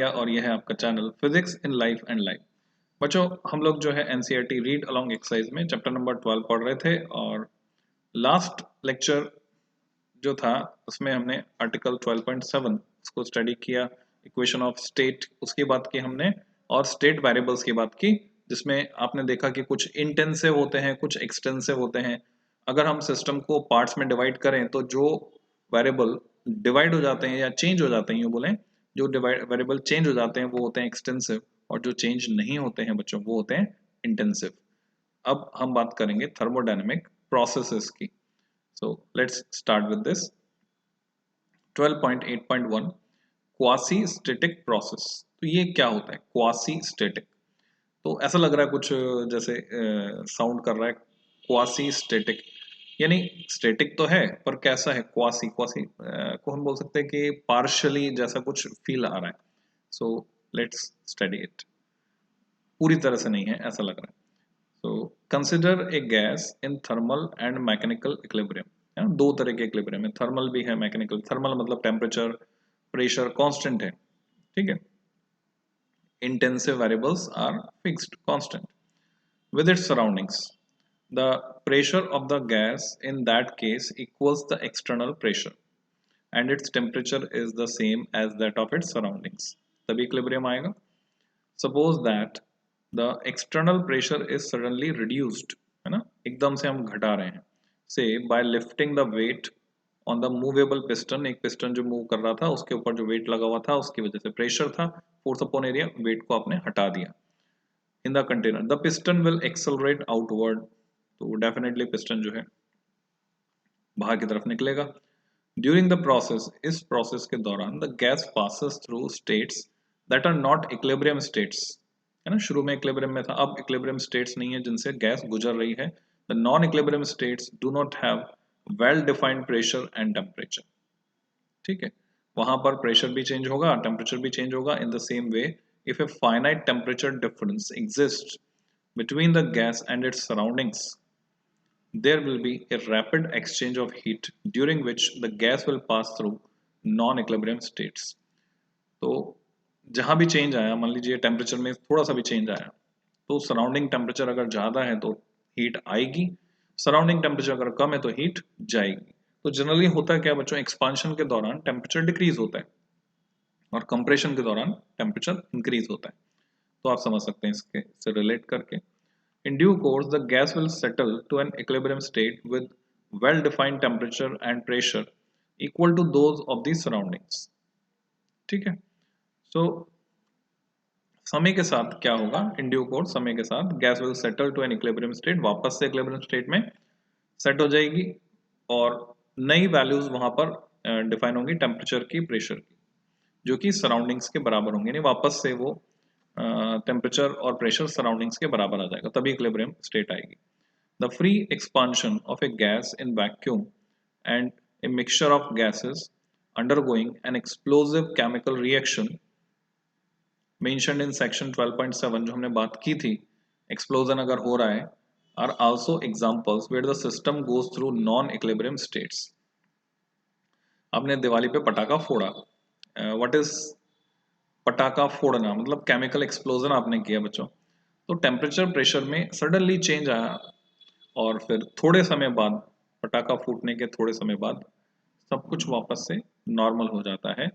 पहाड़िया और यह है आपका channel physics in life and life. बच्चों, हम लोग जो है एनसीईआरटी रीड अलोंग एक्सरसाइज में चैप्टर नंबर 12 पढ़ रहे थे और लास्ट लेक्चर जो था उसमें हमने आर्टिकल 12.7 उसको स्टडी किया, इक्वेशन ऑफ स्टेट उसकी बात की हमने और स्टेट वेरिएबल्स की बात की, जिसमें आपने देखा कि कुछ इंटेंसिव होते हैं, कुछ एक्सटेंसिव होते हैं। अगर हम सिस्टम को पार्ट्स में डिवाइड करें तो जो वेरिएबल डिवाइड हो जाते हैं या चेंज हो जाते हैं, यूँ बोलें, जो वेरिएबल चेंज हो जाते हैं वो होते हैं एक्सटेंसिव और जो चेंज नहीं होते हैं बच्चों वो होते हैं इंटेंसिव। अब हम बात करेंगे थर्मोडायनेमिक प्रोसेसेस की। So let's start with this 12.8.1 quasi static process. तो ये क्या होता है क्वासी स्टैटिक? तो ऐसा लग रहा है कुछ जैसे साउंड कर रहा है क्वासी स्टैटिक, यानी स्टैटिक तो है पर कैसा है क्वासी? क्वासी को हम बोल सकते हैं कि पार्शियली जैसा कुछ फील आ रहा है। So let's study it. पूरी तरह से नहीं है ऐसा लग रहा है। So consider a gas in thermal and mechanical equilibrium. दो तरह के इक्विलिब्रियम है, थर्मल भी है मैकेनिकल। थर्मल मतलब टेम्परेचर प्रेशर कांस्टेंट है, ठीक है। Intensive variables are fixed constant with its surroundings. The pressure of the gas in that case equals the external pressure and its temperature is the same as that of its surroundings. तभी equilibrium आएगा। Suppose that the external pressure is suddenly reduced, है ना, एकदम से हम घटा रहे हैं। Say by lifting the weight on the movable piston, एक पिस्टन जो मूव कर रहा था उसके ऊपर जो वेट लगा हुआ था उसकी वजह से प्रेशर था, फोर्स अपॉन एरिया, वेट को आपने हटा दिया। In the container the piston will accelerate outward, तो डेफिनेटली पिस्टन जो है बाहर की तरफ निकलेगा। ड्यूरिंग द प्रोसेस, इस प्रोसेस के दौरान the gas passes through states that are not equilibrium states, है ना, शुरू में इक्विलिब्रियम में था, अब इक्विलिब्रियम स्टेट्स नहीं है जिनसे गैस गुजर रही है। The non equilibrium states do not have well defined pressure and temperature, ठीक है। वहां पर प्रेशर भी चेंज होगा, टेम्परेचर भी चेंज होगा। In the same way if a finite temperature difference exists between the gas and its surroundings, there will be a rapid exchange of heat during which the gas will pass through non-equilibrium states. तो जहां भी change आया, मान लीजिए temperature में थोड़ा सा भी चेंज आया तो सराउंडिंग टेम्परेचर अगर ज़्यादा है तो हीट आएगी, सराउंडिंग टेम्परेचर अगर कम है तो हीट जाएगी। तो जनरली होता है क्या बच्चों, एक्सपांशन के दौरान टेम्परेचर डिक्रीज होता है और कंप्रेशन के दौरान टेम्परेचर इंक्रीज होता है। तो आप समझ सकते हैं इसके से रिलेट करके। In due course, the gas will settle to an equilibrium state with well-defined temperature and pressure equal to those of the surroundings. ठीक है। So समय के साथ क्या होगा, in due course समय के साथ gas will settle to an equilibrium state, वापस से equilibrium state में सेट हो जाएगी और नई वैल्यूज वहां पर डिफाइन होंगी टेम्परेचर की, प्रेशर की, जो कि सराउंडिंग्स के बराबर होंगे। नहीं, वापस से वो टेम्परेचर और प्रेशर सराउंडिंग्स के बराबर आ जाएगा, तभी इक्विलिब्रियम स्टेट आएगी। The free expansion of A gas in vacuum and a mixture of gases undergoing an explosive chemical reaction mentioned in section 12.7 जो हमने बात की थी, एक्सप्लोजन अगर हो रहा है, are also examples where the system goes through non-equilibrium states. आपने दिवाली पे पटाखा फोड़ा, व्हाट इज पटाखा फोड़ना? मतलब केमिकल एक्सप्लोजन आपने किया बच्चों। तो टेम्परेचर प्रेशर में सडनली चेंज आया और फिर थोड़े समय बाद, पटाखा फूटने के थोड़े समय बाद सब कुछ वापस से नॉर्मल हो जाता है,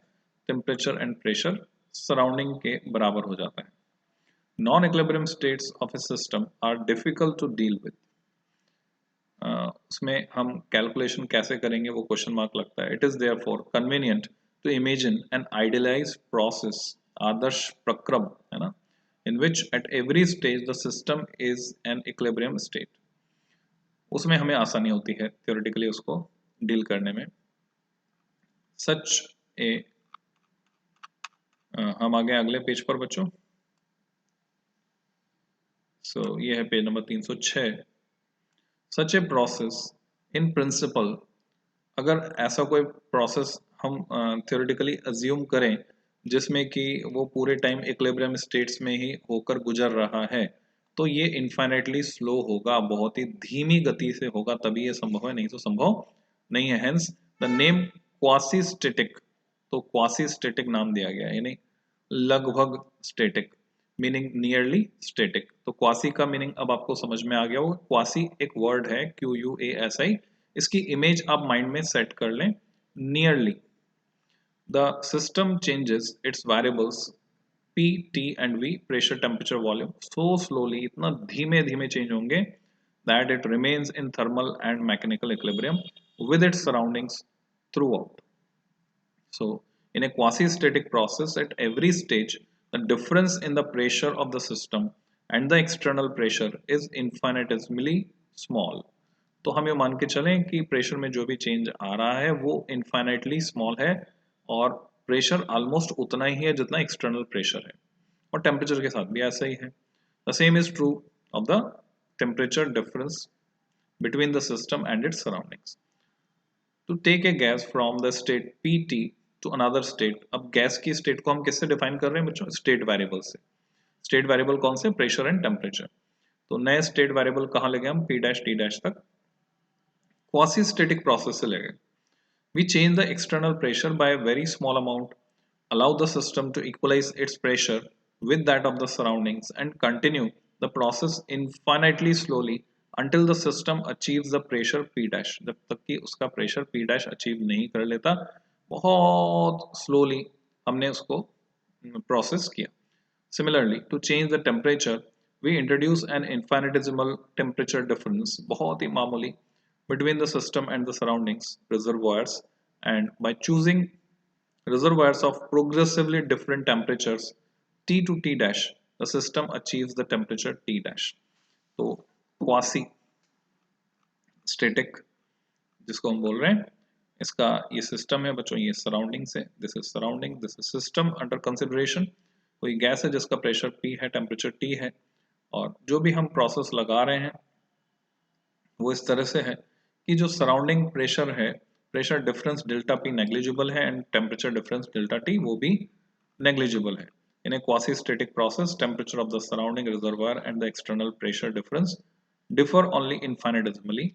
टेम्परेचर एंड प्रेशर सराउंडिंग के बराबर हो जाता है। Non equilibrium states of a system are difficult to deal with. उसमें हम कैलकुलेशन कैसे करेंगे वो क्वेश्चन मार्क लगता है। It is therefore convenient to imagine an idealised process, आदर्श प्रक्रम, है ना, in which at every stage the system is an equilibrium state. उसमें हमें आसानी होती है theoretically उसको डील करने में। Such a हम आगे अगले पेज पर बच्चों। ये है page number 306। Such a process in principle, अगर ऐसा कोई प्रोसेस हम theoretically assume करें जिसमें कि वो पूरे टाइम इक्विलिब्रियम स्टेट्स में ही होकर गुजर रहा है, तो ये इनफाइनाइटली स्लो होगा, बहुत ही धीमी गति से होगा, तभी ये संभव है, नहीं तो संभव नहीं है। Hence the name quasi static, तो क्वासी स्टैटिक नाम दिया गया है, यानी लगभग स्टेटिक, मीनिंग नियरली स्टेटिक। तो क्वासी का मीनिंग अब आपको समझ में आ गया होगा। क्वासी एक वर्ड है, QUASI, इसकी इमेज आप माइंड में सेट कर लें, nearly. The system changes it's variables P, T and V, pressure, temperature, volume, so slowly, इतना धीमे धीमे चेंज होंगे that it remains in thermal and mechanical equilibrium with its surroundings throughout. So, in a quasi-static process, at every stage, the difference in the pressure of the system and the external pressure is infinitesimally small. तो हम ये मान के चलें कि pressure में जो भी चेंज आ रहा है वो इनफाइनाइटली स्मॉल है, और प्रेशर ऑलमोस्ट उतना ही है जितना एक्सटर्नल प्रेशर है, और टेम्परेचर के साथ भी ऐसा ही है। The same is true of the temperature difference between the system and its surroundings. To take a gas from the state PT to another state, अब गैस की स्टेट को हम किससे डिफाइन कर रहे हैं बच्चों? स्टेट वेरिएबल से। स्टेट वेरिएबल कौन से? Pressure and temperature. तो नए स्टेट वेरिएबल कहाँ ले गए हम? P डैश T डैश तक। क्वासी स्टेटिक प्रोसेस से ले गए। We change the external pressure by a very small amount, allow the system to equalize its pressure with that of the surroundings, and continue the process infinitely slowly until the system achieves the pressure P dash, जब तक कि उसका pressure P dash achieve नहीं कर लेता, बहुत slowly हमने उसको प्रोसेस किया। Similarly, to change the temperature, we introduce an infinitesimal temperature difference, बहुत ही मामूली, between the system and the surroundings, reservoirs, and by choosing reservoirs of progressively different temperatures, T to T dash, the system achieves the temperature T dash. तो quasi static जिसको हम बोल रहे हैं, इसका ये सिस्टम है बच्चों, ये सराउंडिंग्स है, this is surrounding, this is system under consideration. कोई गैस है जिसका प्रेशर P है, टेम्परेचर T है, और जो भी हम प्रोसेस लगा रहे हैं वो इस तरह से है कि जो सराउंडिंग प्रेशर है, pressure difference delta P negligible है, and temperature difference delta T वो भी नेग्लिजिबल है। In a quasi-static process, temperature of the surrounding reservoir and the external pressure difference differ only infinitesimally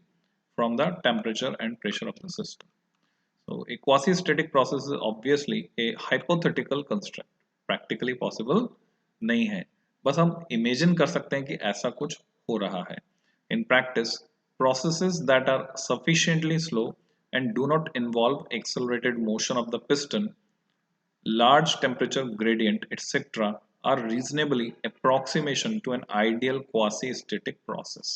from the temperature and pressure of the system. So, a quasi-static process is obviously a hypothetical construct. Practically possible नहीं है, बस हम imagine कर सकते हैं कि ऐसा कुछ हो रहा है। In practice, processes that are sufficiently slow and do not involve accelerated motion of the piston, large temperature gradient, etc., are reasonably approximation to an ideal quasi-static process.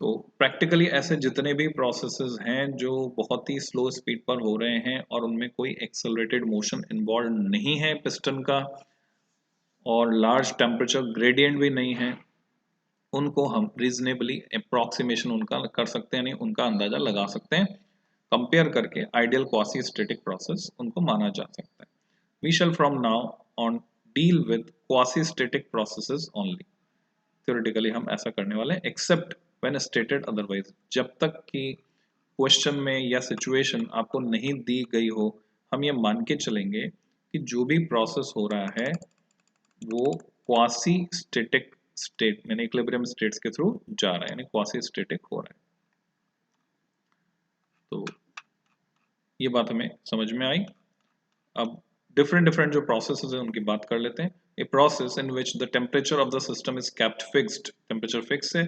तो प्रैक्टिकली ऐसे जितने भी प्रोसेसेस हैं जो बहुत ही स्लो स्पीड पर हो रहे हैं और उनमें कोई एक्सेलरेटेड मोशन इन्वॉल्व नहीं है पिस्टन का, और लार्ज टेम्परेचर ग्रेडियंट भी नहीं है, उनको हम रीजनेबली अप्रोक्सीमेशन उनका कर सकते हैं, नहीं उनका अंदाजा लगा सकते हैं, कंपेयर करके आइडियल क्वासी स्टेटिक प्रोसेस उनको माना जा सकता है। We shall from now on deal with quasi static processes only. Theoretically हम ऐसा करने वाले हैं, एक्सेप्ट व्हेन स्टेटेड अदरवाइज, जब तक कि क्वेश्चन में या सिचुएशन आपको नहीं दी गई हो, हम ये मान के चलेंगे कि जो भी प्रोसेस हो रहा है वो क्वासी स्टेटिक स्टेट यानी इक्विलिब्रियम स्टेट्स के थ्रू जा रहा है, यानी क्वासी स्टेटिक हो रहा है। तो ये बात हमें समझ में आई। अब डिफरेंट जो प्रोसेसेस हैं उनकी बात कर लेते हैं। A process in which the temperature of the system is kept fixed, temperature fix है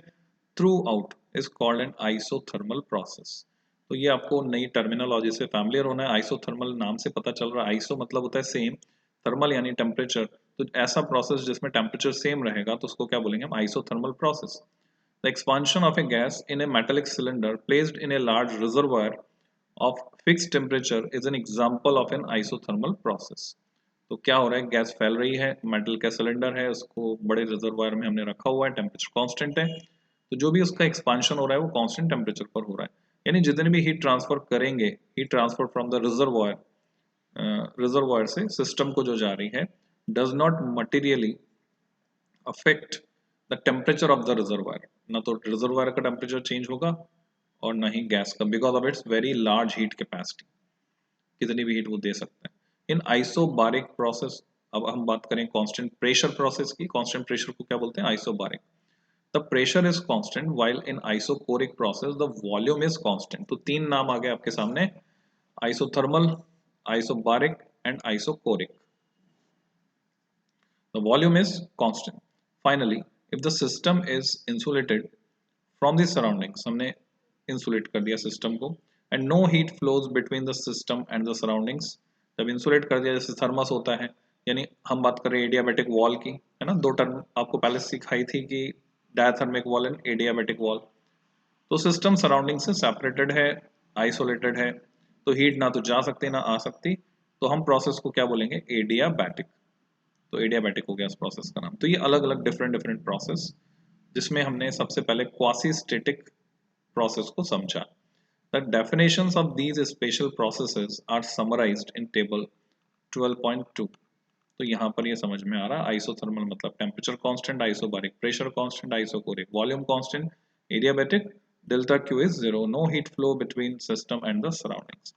throughout, is called an isothermal process. तो ये आपको नई टर्मिनोलॉजी से फैमिलियर होना है। आइसोथर्मल नाम से पता चल रहा है, आइसो मतलब होता है सेम, थर्मल यानी टेम्परेचर, तो ऐसा प्रोसेस जिसमें टेम्परेचर सेम रहेगा तो उसको क्या बोलेंगे हम? Isothermal process. The expansion of A gas in A metallic cylinder placed in a large reservoir of fixed temperature is an example of an isothermal process. तो क्या हो रहा है? गैस फैल रही है, मेटल का सिलेंडर है, उसको बड़े रिजर्वायर में हमने रखा हुआ है, टेम्परेचर कांस्टेंट है, तो जो भी उसका एक्सपांशन हो रहा है वो कांस्टेंट टेम्परेचर पर हो रहा है। यानी जितने भी हीट ट्रांसफर करेंगे, heat transfer from the reservoir से सिस्टम को जो जा रही है, does not materially affect the temperature of the reservoir. ना तो रिजर्वायर का टेम्परेचर चेंज होगा और ना ही गैस का, because of its very large heat capacity, कितनी भी हीट वो दे सकता है। इन आइसोबारिक प्रोसेस, अब हम बात करें कांस्टेंट प्रेशर प्रोसेस की, कांस्टेंट प्रेशर को क्या बोलते हैं? Isobaric. The pressure is constant while in isochoric process the volume is constant. तो तीन नाम आ गए आपके सामने, isothermal, isobaric and isochoric. The volume is constant. Finally, if the system is insulated from the surroundings, हमने insulate कर दिया system को, and no heat flows between the system and the surroundings, जब insulate कर दिया जैसे थर्मस होता है, यानी हम बात कर रहे हैं एडियाबैटिक वॉल की, है ना, दो टर्म आपको पहले सिखाई थी कि diathermic wall and adiabatic wall. तो सिस्टम सराउंडिंग से सेपरेटेड है, आइसोलेटेड है, तो हीट ना तो जा सकती ना आ सकती, तो हम प्रोसेस को क्या बोलेंगे, एडियाबैटिक। तो एडियाबैटिक हो गया इस प्रोसेस का नाम। तो ये अलग अलग डिफरेंट डिफरेंट प्रोसेस, जिसमें हमने सबसे पहले क्वासी स्टैटिक प्रोसेस को समझा। The definitions of these special processes are summarized in table 12.2। तो यहाँ पर ये समझ में आ रहा है, आइसोथर्मल मतलब temperature constant, isobaric pressure constant, isochoric volume constant, adiabatic delta Q is zero, no heat flow between system and the surroundings.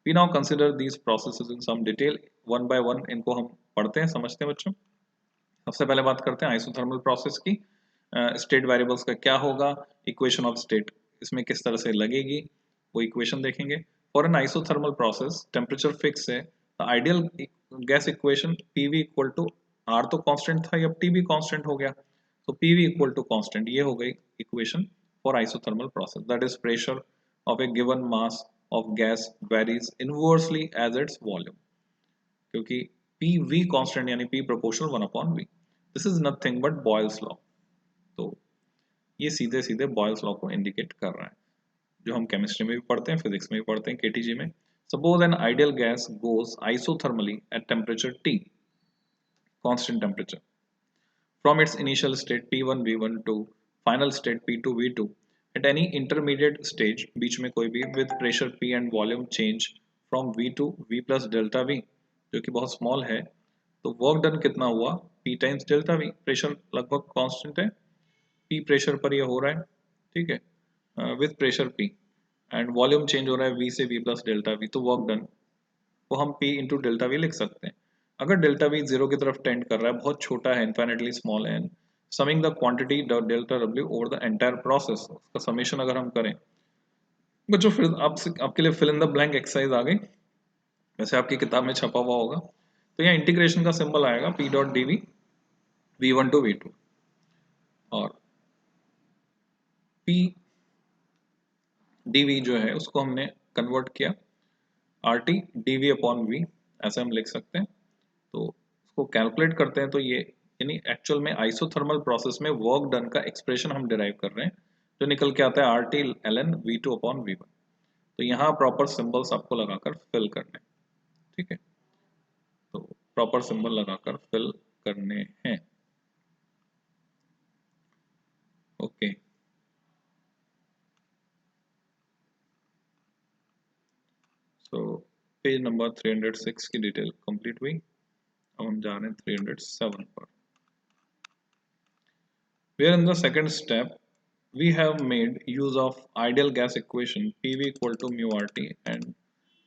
We now consider these processes in some detail, one by one इनको हम पढ़ते हैं, समझते हैं बच्चों। सबसे पहले बात करते हैं आइसोथर्मल प्रोसेस की। स्टेट वेरिएबल्स का क्या होगा, इक्वेशन ऑफ स्टेट इसमें किस तरह से लगेगी, वो इक्वेशन देखेंगे। For an isothermal process temperature fix है, the ideal gas equation PV equal to, R तो कांस्टेंट था, अब टी भी कांस्टेंट हो गया, तो पीवी इक्वल टू कांस्टेंट, ये हो गई equation for isothermal process. That is pressure of a given mass of gas varies inversely as its volume, क्योंकि पी वी कांस्टेंट यानी P proportional 1/v। This is nothing but Boyle's law. तो ये सीधे सीधे Boyle's law को indicate कर रहा है, जो हम केमिस्ट्री में भी पढ़ते हैं, फिजिक्स में भी पढ़ते हैं, केटीजी में। Suppose N ideal gas goes isothermally at temperature T, constant temperature, from its initial state P1 V1 to final state P2 V2 at any intermediate stage बीच में कोई भी with pressure P and volume change from V to V plus delta V, जो कि बहुत small है, तो work done कितना हुआ, P times delta V। Pressure लगभग कांस्टेंट है, P प्रेशर पर ये हो रहा है, ठीक है, with pressure P, and volume change हो रहा है V से V प्लस डेल्टा V, तो वर्क डन को हम P इंटू डेल्टा V लिख सकते हैं। अगर डेल्टा V जीरो की तरफ टेंड कर रहा है, बहुत छोटा है, इनफाइनाइटली स्मॉल है, summing the quantity delta W over the entire process, उसका समेशन अगर हम करें बच्चों, फिर आपके लिए fill in the blank exercise आ गई, वैसे आपकी किताब में छपा हुआ होगा। तो यहाँ इंटीग्रेशन का सिंबल आएगा P dot d V V1 to V2, और P dV जो है उसको हमने कन्वर्ट किया RT dV अपॉन V, ऐसे हम लिख सकते हैं। तो उसको कैलकुलेट करते हैं, तो ये यानी एक्चुअल में आइसोथर्मल प्रोसेस में वर्क डन का एक्सप्रेशन हम डिराइव कर रहे हैं, जो निकल के आता है RT ln V2 upon V1। तो यहाँ प्रॉपर सिंबल्स आपको लगाकर फिल करने, ठीक है, तो प्रॉपर सिंबल लगाकर फिल करने हैं, ओके। सो पेज नंबर 306 की डिटेल कंप्लीट हुई, अब हम जा रहे हैं 307 पर। Where in the second step we have made use of ideal gas equation PV equal to mu RT and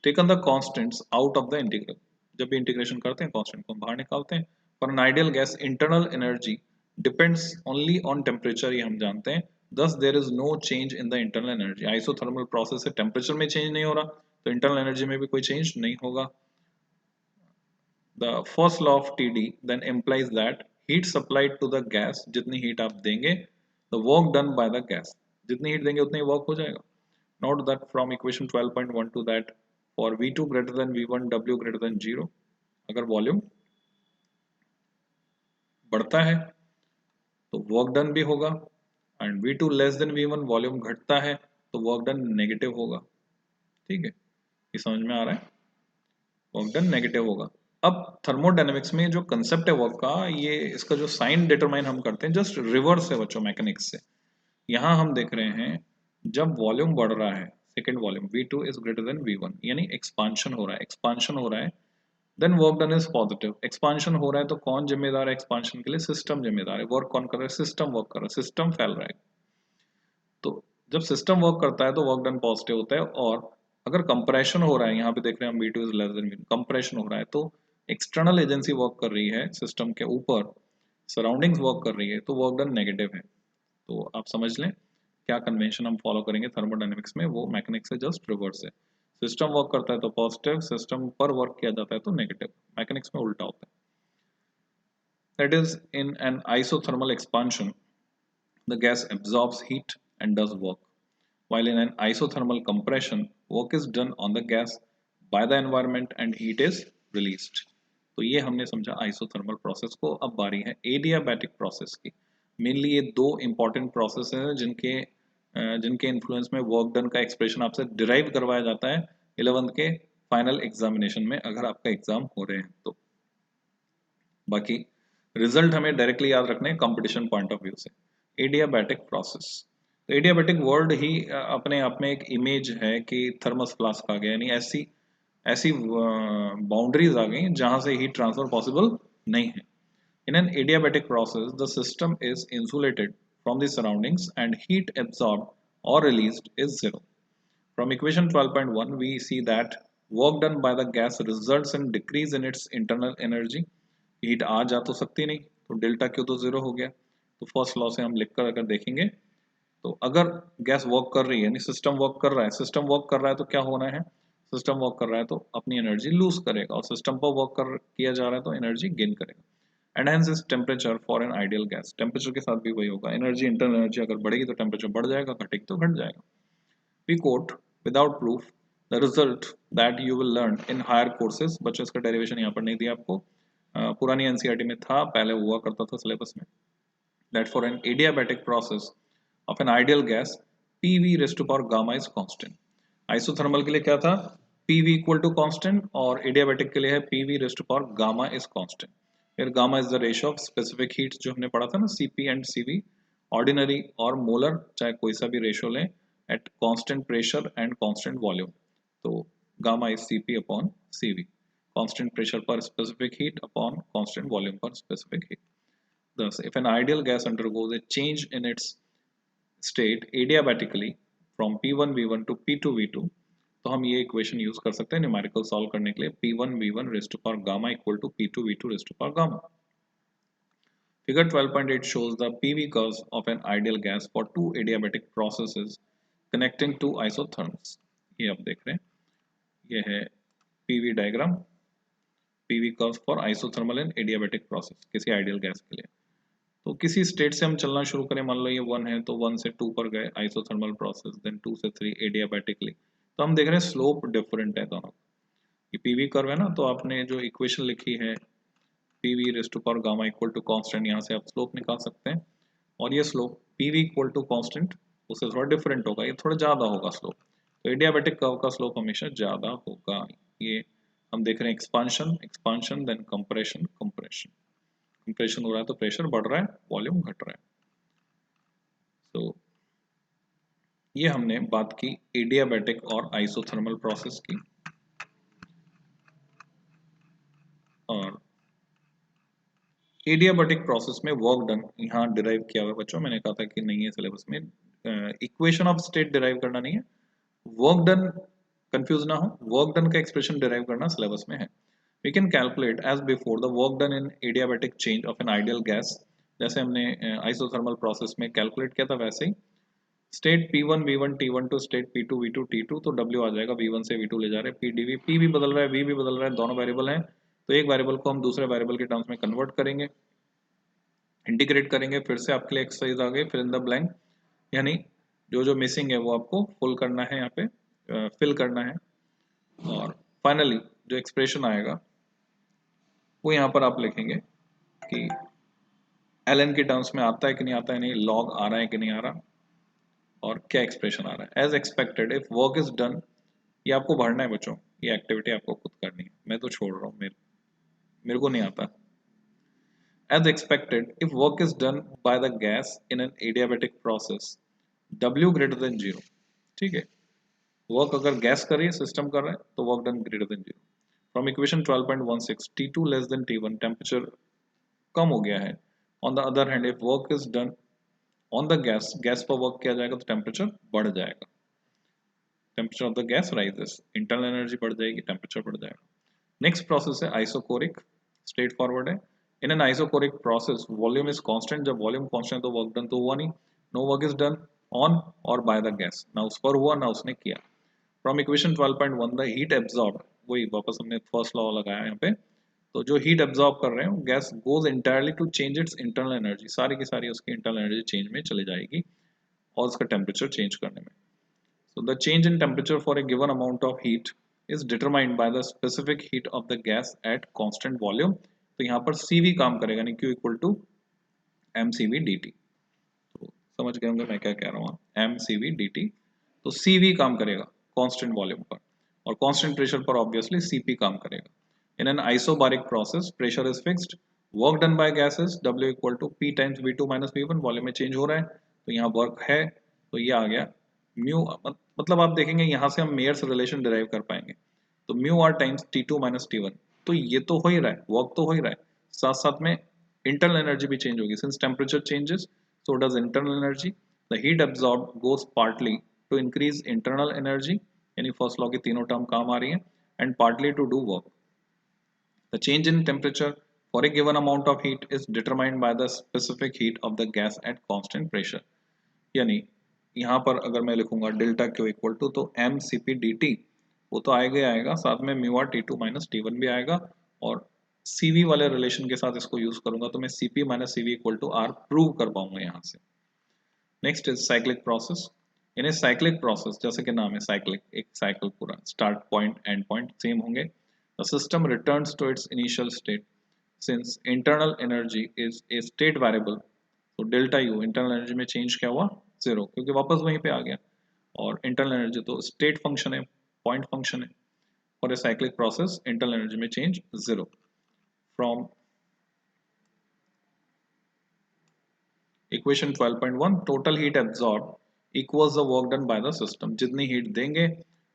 taken the constants out of the integral। जब भी इंटीग्रेशन करते हैं कांस्टेंट को हम बाहर निकालते हैं। For an ideal gas internal energy depends only on temperature, ये हम जानते हैं, thus there is no change in the internal energy। Isothermal process से टेम्परेचर में चेंज नहीं हो रहा, तो इंटरनल एनर्जी में भी कोई चेंज नहीं होगा। The first law of TD then implies that heat supplied to the gas, जितनी हीट आप देंगे, the work done by the gas, जितनी हीट देंगे उतना ही वर्क हो जाएगा। Note that from equation 12.12 that for V2 greater than V1 W greater than 0, अगर volume बढ़ता है तो वर्क डन भी होगा, and V2 less than V1 volume घटता है तो वर्क डन नेगेटिव होगा, ठीक है, ये समझ में आ रहा है, वर्क डन नेगेटिव होगा। अब थर्मोडायनेमिक्स में जो कंसेप्ट है वर्क का, ये इसका जो साइन डिटरमाइन हम करते हैं जस्ट रिवर्स है बच्चों मैकेनिक्स से। यहाँ हम देख रहे हैं जब वॉल्यूम बढ़ रहा है, second volume V2 is greater than V1, यानी एक्सपांशन हो रहा है, एक्सपांशन हो रहा है, then work done is positive. Expansion हो रहा है तो कौन जिम्मेदार है एक्सपांशन के लिए, सिस्टम जिम्मेदार है। वर्क कौन कर रहा है, सिस्टम वर्क कर रहा है, सिस्टम फैल रहा है। तो जब सिस्टम वर्क करता है तो वर्क डन पॉजिटिव होता है, और अगर कंप्रेशन हो रहा है, यहाँ पे देख रहे हैं हम V2 is less than V1, compression हो रहा है, तो एक्सटर्नल एजेंसी वर्क कर रही है सिस्टम के ऊपर, सराउंडिंग्स वर्क कर रही है, तो वर्क डन नेगेटिव है। तो आप समझ लें क्या कन्वेंशन हम फॉलो करेंगे थर्मोडायनेमिक्स में, वो मैकेनिक्स से जस्ट रिवर्स है। सिस्टम वर्क करता है तो पॉजिटिव, सिस्टम पर वर्क किया जाता है तो नेगेटिव, मैकेनिक्स में उल्टा होता है। That is, in an isothermal expansion, the gas absorbs heat and does work, while in an isothermal compression, work is done on the gas by the environment and heat is released. तो ये हमने समझा isothermal process को। अब बारी है adiabatic process की। Mainly ये दो इंपॉर्टेंट प्रोसेस हैं जिनके इन्फ्लुएंस में वर्क डन का एक्सप्रेशन आपसे डिराइव करवाया जाता है 11th के फाइनल एग्जामिनेशन में, अगर आपका एग्जाम हो रहे हैं तो। बाकी रिजल्ट हमें डायरेक्टली याद रखने कंपटीशन पॉइंट ऑफ व्यू से। एडियाबैटिक प्रोसेस, तो एडियाबैटिक वर्ड ही अपने आप में एक इमेज है कि थर्मस फ्लास्क आ गया, यानी ऐसी ऐसी बाउंड्रीज आ गई जहां से हीट ट्रांसफर पॉसिबल नहीं है। In an adiabatic process the system is insulated from the surroundings and heat absorbed और released is zero. From equation 12.1 we see that work done by the gas results in decrease in its internal energy। Heat आ जा तो सकती नहीं, तो delta Q तो zero हो गया। तो फर्स्ट लॉ से हम लिखकर अगर देखेंगे तो अगर गैस वर्क कर रही है, यानी सिस्टम वर्क कर रहा है, सिस्टम वर्क कर रहा है तो क्या होना है, सिस्टम वर्क कर रहा है तो अपनी एनर्जी लूज करेगा, और सिस्टम पर वर्क कर किया जा रहा है तो एनर्जी गेन करेगा। And hence is temperature for an ideal gas, temperature के साथ भी वही होगा, एनर्जी इंटरनल एनर्जी अगर बढ़ेगी तो टेम्परेचर बढ़ जाएगा, घटेगी तो घट जाएगा। We quote without proof the result that you will learn in higher courses। बच्चों इसका डेरिवेशन यहाँ पर नहीं दिया आपको, पुरानी एनसीईआरटी में था, पहले हुआ करता था सिलेबस में। That for an adiabatic process of an ideal gas, PV raised to power gamma is constant। Isothermal के लिए क्या था, PV equal to constant, और adiabatic के लिए है PV raised to power gamma is constant। फिर gamma is the ratio of specific heat, जो हमने पढ़ा था ना, CP and CV, ऑर्डिनरी और मोलर, चाहे कोई सा भी रेशियो लें, at constant pressure and constant volume। तो gamma is Cp upon Cv, constant pressure per specific heat upon constant volume per specific heat। Thus, if an ideal gas undergoes a change in its state adiabatically from P1V1 to P2V2, तो हम ये equation use कर सकते हैं numerical solve करने के लिए, P1V1 raised to power gamma equal to P2V2 raised to power gamma। Figure 12.8 shows the PV curves of an ideal gas for two adiabatic processes connecting two isotherms। ये आप देख रहे हैं, ये है PV diagram, PV curve for isothermal and adiabatic process, किसी ideal gas के लिए। तो किसी स्टेट से हम चलना शुरू करें, मान लो ये 1 है तो 1 से 2 पर गए आइसोथर्मल प्रोसेस, देन 2 से 3 एडियाबैटिकली। तो हम देख रहे हैं स्लोप डिफरेंट है दोनों। ये PV कर्व है ना, तो आपने जो इक्वेशन लिखी है PV raise to power gamma equal to constant, यहाँ से आप स्लोप निकाल सकते हैं, और ये slope PV equal to constant उससे थोड़ा डिफरेंट होगा, ये थोड़ा ज़्यादा होगा स्लोप। तो एडियाबैटिक कर्व का स्लोप हमेशा ज़्यादा होगा। ये हम देख रहे हैं expansion expansion, then compression compression, compression हो रहा है तो प्रेशर बढ़ रहा है, वॉल्यूम घट रहा है। तो ये हमने बात की एडियाबैटिक और आइसोथर्मल प्रोसेस की। और एडियाबैटिक प्रोसेस में वर्क डन यहाँ डिराइव किया हुआ बच्चों, मैंने कहा था कि नहीं है सिलेबस में, इक्वेशन ऑफ स्टेट डिराइव करना नहीं है, वर्क डन कंफ्यूज ना हो, वर्क डन का एक्सप्रेशन डिराइव करना सिलेबस में है। We can calculate as before the work done in adiabatic change of an ideal gas, जैसे हमने आइसोथर्मल प्रोसेस में कैलकुलेट किया था वैसे ही। State P1 V1 T1 to state P2 V2 T2, तो W आ जाएगा, V1 से V2 ले जा रहे हैं, PdV, P भी बदल रहा है, V भी बदल रहा है, दोनों वेरिएबल हैं, तो एक वेरिएबल को हम दूसरे वेरिएबल के टर्म्स में कन्वर्ट करेंगे, इंटीग्रेट करेंगे। फिर से आपके लिए एक्सरसाइज आ गई, फिल इन द ब्लैंक, यानी जो जो मिसिंग है वो आपको फुल करना है, यहाँ पे फिल करना है। और फाइनली जो एक्सप्रेशन आएगा वो यहाँ पर आप लिखेंगे कि ln के टर्म्स में आता है कि नहीं आता है, नहीं लॉग आ रहा है कि नहीं आ रहा, और क्या एक्सप्रेशन आ रहा है। As expected if work is done, ये आपको भरना है बच्चों, ये एक्टिविटी आपको खुद करनी है, मैं तो छोड़ रहा हूँ, मेरे को नहीं आता। As expected, if work is done by the gas in an adiabatic process, W greater than 0, ठीक है, वर्क अगर गैस कर रही है, सिस्टम कर रहा है, तो work done greater than 0। From equation 12.16 T2 less than T1, temperature कम हो गया है। On the other hand if work is done on the gas, gas पर वर्क किया जाएगा तो टेम्परेचर बढ़ जाएगा, temperature of the gas rises, internal energy बढ़ जाएगी, टेम्परेचर बढ़ जाएगा। नेक्स्ट प्रोसेस है आइसोकोरिक, स्ट्रेट फॉरवर्ड है। In an isochoric process volume is constant, जब वॉल्यूम कांस्टेंट तो वर्क डन तो हुआ नहीं, no work is done on और बाय द गैस, ना उस पर हुआ ना उसने किया। From equation 12.1 the heat absorb, वही वापस हमने फर्स्ट लॉ लगाया यहाँ पे, तो जो हीट एब्जॉर्ब कर रहे हैं gas goes entirely to change its internal energy, सारी की सारी उसकी इंटरनल एनर्जी चेंज में चली जाएगी और उसका टेम्परेचर चेंज करने में। So the change in temperature for a given amount of heat is determined by the specific heat of the gas at constant volume। तो यहाँ पर CV काम करेगा, यानी Q equal to mCV dt। तो समझ गए होंगे मैं क्या कह रहा हूँ, mCV dt। तो CV काम करेगा कांस्टेंट वॉल्यूम पर, और कांस्टेंट प्रेशर पर ऑब्वियसली CP काम करेगा। In an isobaric process pressure is fixed, work done by gases W equal to P times V2 minus V1। Volume में चेंज हो रहा है तो यहाँ वर्क है, तो ये आ गया म्यू। मतलब आप देखेंगे यहाँ से हम मेयर्स रिलेशन डिराइव कर पाएंगे। तो mu R times T2 minus T1। तो ये तो हो ही रहा है, वर्क तो हो ही रहा है, साथ साथ में इंटरनल एनर्जी भी चेंज होगी। Since temperature changes so does internal energy, the heat absorbed goes partly to increase internal energy, यानी फर्स्ट लॉ की तीनों टर्म काम आ रही हैं, and partly to do work। The change in temperature for a given amount of heat is determined by the specific heat of the gas at constant pressure। यानी यहाँ पर अगर मैं लिखूंगा डेल्टा क्यू इक्वल टू, तो m c p d t वो तो आएगा ही आएगा, साथ में mu R T two minus T one भी आएगा, और सीवी वाले रिलेशन के साथ इसको यूज करूंगा तो मैं CP minus CV equal to R prove कर पाऊंगा यहाँ से। Next is cyclic process. In a cyclic process, जैसे कि नाम है साइक्लिक, एक साइकिल पूरा start point end point same होंगे। The system returns to its initial state since internal energy is a state variable. तो डेल्टा यू इंटरनल एनर्जी में change क्या हुआ, जीरो, क्योंकि वापस वहीं पे आ गया। और इंटरनल एनर्जी तो स्टेट फंक्शन है, पॉइंट फंक्शन है। For a cyclic process internal energy में change zero. From equation 12.1 total heat absorb equals the work done by the system. जितनी हीट देंगे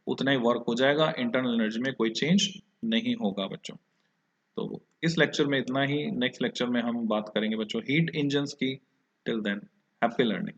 उतना ही वर्क हो जाएगा, इंटरनल एनर्जी में कोई चेंज नहीं होगा बच्चों। तो इस लेक्चर में इतना ही, नेक्स्ट लेक्चर में हम बात करेंगे बच्चों हीट इंजन्स की। Till than happy learning.